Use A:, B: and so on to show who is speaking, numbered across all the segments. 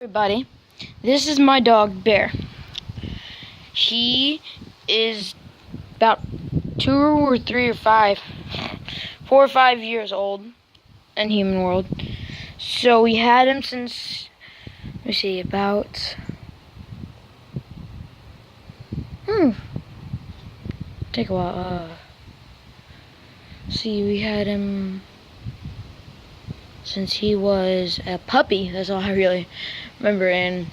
A: Everybody, this is my dog Bear. He is about 2 or 3 or 5, 4 or 5 years old in human world. So we had him since, let me see, about take a while. See, we had him since he was a puppy. That's all I really remember. And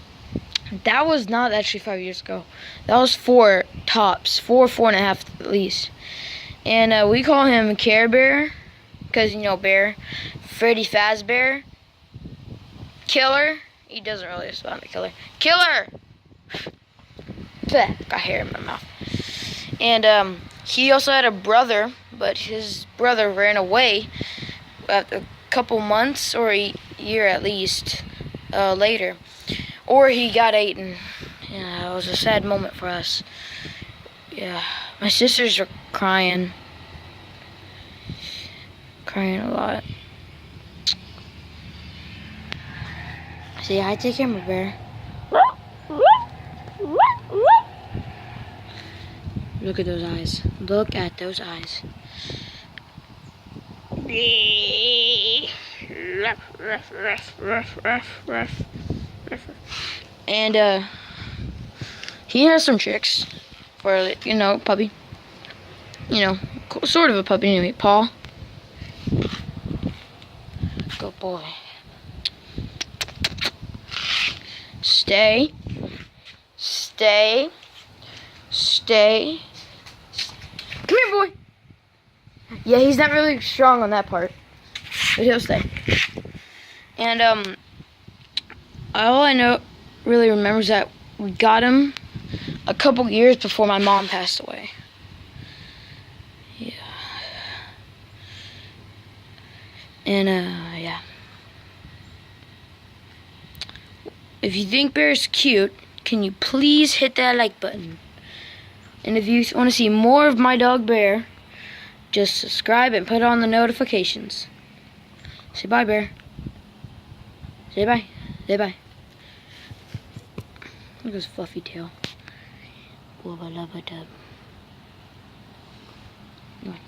A: that was not actually 5 years ago. That was 4 tops, 4.5 at least. And we call him Care Bear, because Bear, Freddy Fazbear, Killer. He doesn't really respond to Killer. Killer. Got hair in my mouth. And he also had a brother, but his brother ran away after a couple months or a year at least later, or he got eaten. Yeah, it was a sad moment for us. Yeah, my sisters were crying a lot. See, I take care of my bear. Look at those eyes. Look at those eyes. And he has some tricks for puppy. Sort of a puppy anyway. Paw. Good boy. Stay. Come here, boy. Yeah, he's not really strong on that part, but he'll stay. And all I really remember is that we got him a couple years before my mom passed away. Yeah. And yeah. If you think Bear's cute, can you please hit that like button? And if you want to see more of my dog Bear, just subscribe and put on the notifications. Say bye, Bear. Say bye. Say bye. Look at his fluffy tail. Wubba lubba dub. Come on.